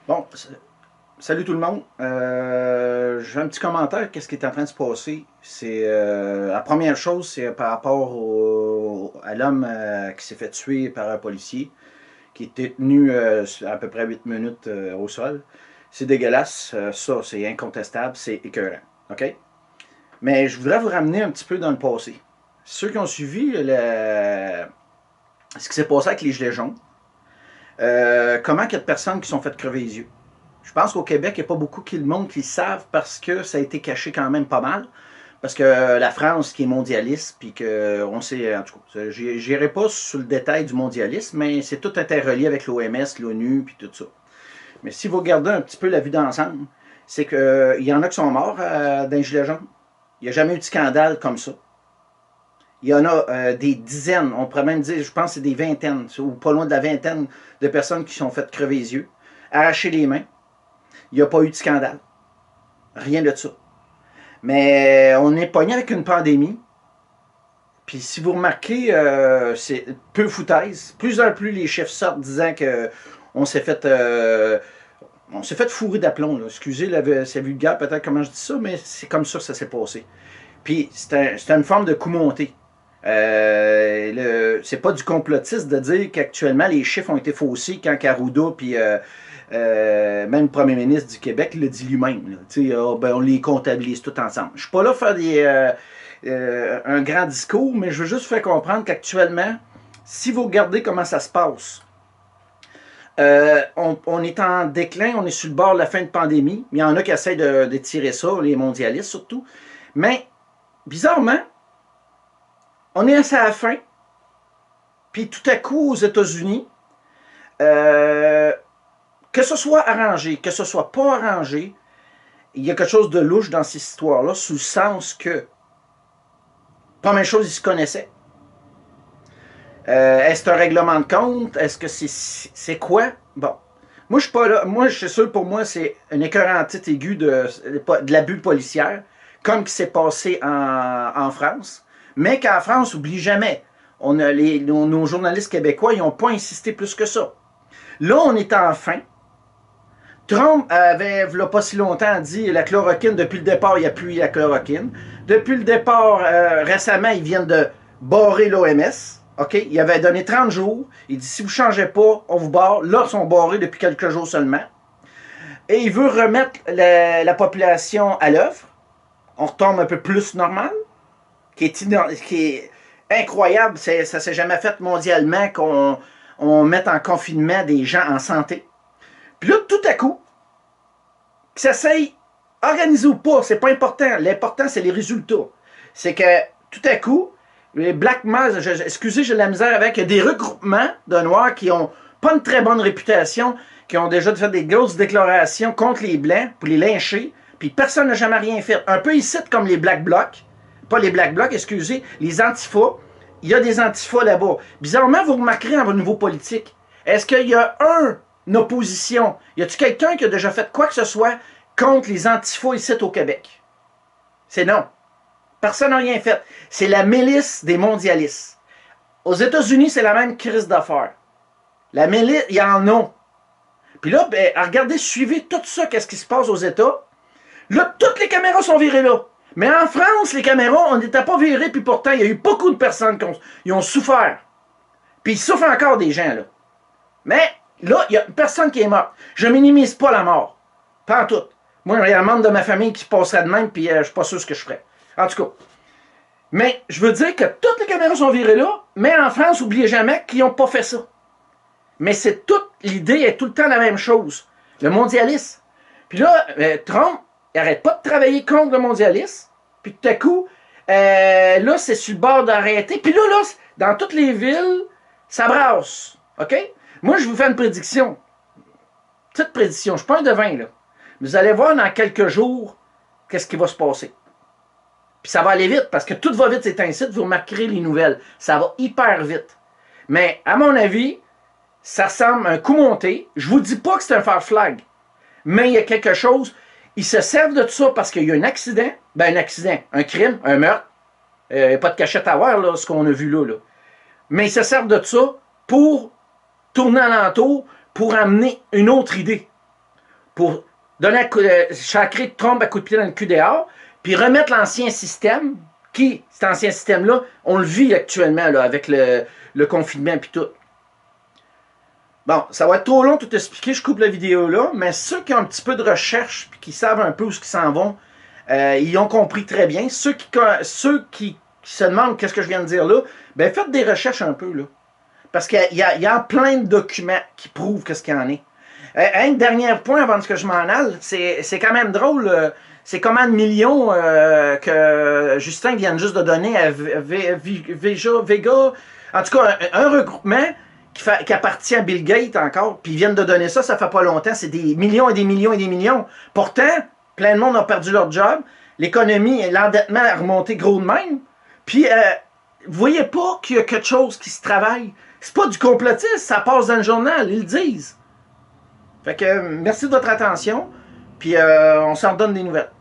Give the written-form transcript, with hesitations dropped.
Bon, salut tout le monde. J'ai un petit commentaire. Qu'est-ce qui est en train de se passer? La première chose, c'est par rapport à l'homme qui s'est fait tuer par un policier, qui était tenu à peu près 8 minutes au sol. C'est dégueulasse. Ça, c'est incontestable. C'est écœurant. OK? Mais je voudrais vous ramener un petit peu dans le passé. Ceux qui ont suivi ce qui s'est passé avec les Gilets jaunes, comment il y a de personnes qui sont faites crever les yeux? Je pense qu'au Québec, il n'y a pas beaucoup de monde qui le savent parce que ça a été caché quand même pas mal. Parce que la France, qui est mondialiste, puis qu'on sait, en tout cas, j'irai pas sur le détail du mondialisme, mais c'est tout interrelié avec l'OMS, l'ONU, puis tout ça. Mais si vous regardez un petit peu la vue d'ensemble, c'est qu'il y en a qui sont morts d'un gilet jaune. Il n'y a jamais eu de scandale comme ça. Il y en a des dizaines, on pourrait même dire, je pense que c'est des vingtaines, ou pas loin de la vingtaine de personnes qui sont faites crever les yeux, arracher les mains. Il n'y a pas eu de scandale. Rien de ça. Mais on est pogné avec une pandémie. Puis si vous remarquez, c'est peu foutaise. Plus en plus, les chiffres sortent disant que on s'est fait, fourrer d'aplomb. Excusez, c'est vulgaire peut-être comment je dis ça, mais c'est comme ça que ça s'est passé. Puis c'est une forme de coup monté. C'est pas du complotiste de dire qu'actuellement les chiffres ont été faussés quand Arruda puis même le premier ministre du Québec l'a dit lui-même. Ben, on les comptabilise tout ensemble. Je suis pas là pour faire un grand discours, mais je veux juste faire comprendre qu'actuellement, si vous regardez comment ça se passe, on est en déclin, on est sur le bord de la fin de pandémie. Il y en a qui essaient de tirer ça, les mondialistes surtout. Mais, bizarrement, on est à la fin. Puis tout à coup, aux États-Unis, que ce soit arrangé, que ce soit pas arrangé, il y a quelque chose de louche dans cette histoire-là, sous le sens que, première chose, ils se connaissaient. Est-ce que c'est un règlement de compte? Est-ce que c'est quoi? Bon. Moi, je suis pas là. Moi, je suis sûr, pour moi, c'est une écœurantite aiguë de l'abus policière, comme qui s'est passé en France. Mais qu'en France, oublie jamais, nos journalistes québécois, ils n'ont pas insisté plus que ça. Là, on est en fin. Trump avait, il n'y a pas si longtemps, dit la chloroquine, depuis le départ, il a plus la chloroquine. Depuis le départ, récemment, ils viennent de barrer l'OMS. OK? Il avait donné 30 jours. Il dit, si vous ne changez pas, on vous barre. Là, ils sont barrés depuis quelques jours seulement. Et il veut remettre la population à l'œuvre. On retombe un peu plus normal, qui est incroyable. Ça ne s'est jamais fait mondialement qu'on mette en confinement des gens en santé. Puis là, tout à coup, que ça s'aille organisé ou pas, c'est pas important. L'important, c'est les résultats. C'est que tout à coup, les Black Mass, excusez, j'ai de la misère avec, des regroupements de Noirs qui ont pas une très bonne réputation, qui ont déjà fait des grosses déclarations contre les Blancs pour les lyncher, puis personne n'a jamais rien fait. Un peu ici comme les Black Blocs, pas les Black Blocs, excusez, les Antifas. Il y a des Antifas là-bas. Bizarrement, vous remarquerez en niveau politique, est-ce qu'il y a une opposition? Y a-t-il quelqu'un qui a déjà fait quoi que ce soit contre les Antifas ici au Québec? C'est non. Personne n'a rien fait. C'est la milice des mondialistes. Aux États-Unis, c'est la même crise d'affaires. La milice, il y en a. Puis là, ben, regardez, suivez tout ça, qu'est-ce qui se passe aux États. Là, toutes les caméras sont virées là. Mais en France, les caméras, on n'était pas virées, puis pourtant, il y a eu beaucoup de personnes qui ont souffert. Puis ils souffrent encore des gens, là. Mais là, il n'y a personne qui est mort. Je minimise pas la mort. Pas en tout. Moi, il y a un membre de ma famille qui passerait de même, puis je suis pas sûr ce que je ferais. En tout cas. Mais je veux dire que toutes les caméras sont virées là, mais en France, n'oubliez jamais qu'ils n'ont pas fait ça. Mais c'est toute l'idée est tout le temps la même chose. Le mondialisme. Puis là, Trump, il n'arrête pas de travailler contre le mondialisme. Puis tout à coup, là, c'est sur le bord d'arrêter. Puis là, dans toutes les villes, ça brasse. OK? Moi, je vous fais une prédiction. Petite prédiction. Je ne suis pas un devin, là. Vous allez voir dans quelques jours qu'est-ce qui va se passer. Puis ça va aller vite, parce que tout va vite, c'est un site, vous remarquerez les nouvelles. Ça va hyper vite. Mais, à mon avis, ça ressemble à un coup monté. Je vous dis pas que c'est un false flag, mais il y a quelque chose. Ils se servent de ça parce qu'il y a un accident. Ben, un accident, un crime, un meurtre. Il n'y a pas de cachette à voir, là, ce qu'on a vu là. Mais ils se servent de ça pour tourner alentour, pour amener une autre idée. pour donner chacrer Trump à coup de pied dans le cul dehors, puis remettre l'ancien système, qui, cet ancien système-là, on le vit actuellement là, avec le confinement et tout. Bon, ça va être trop long de tout expliquer, je coupe la vidéo là, mais ceux qui ont un petit peu de recherche et qui savent un peu où ils s'en vont, ils ont compris très bien. Ceux qui se demandent qu'est-ce que je viens de dire là, ben faites des recherches un peu là. Parce qu'il y a plein de documents qui prouvent qu'est-ce qu'il y en est. Un dernier point avant que je m'en aille, c'est quand même drôle. C'est combien de millions que Justin vient juste de donner à Vega. En tout cas, un regroupement qui appartient à Bill Gates encore, puis ils viennent de donner ça, ça fait pas longtemps, c'est des millions et des millions et des millions. Pourtant, plein de monde a perdu leur job, l'économie et l'endettement a remonté gros de même, puis vous voyez pas qu'il y a quelque chose qui se travaille. C'est pas du complotisme, ça passe dans le journal, ils le disent. Fait que merci de votre attention, puis on s'en redonne des nouvelles.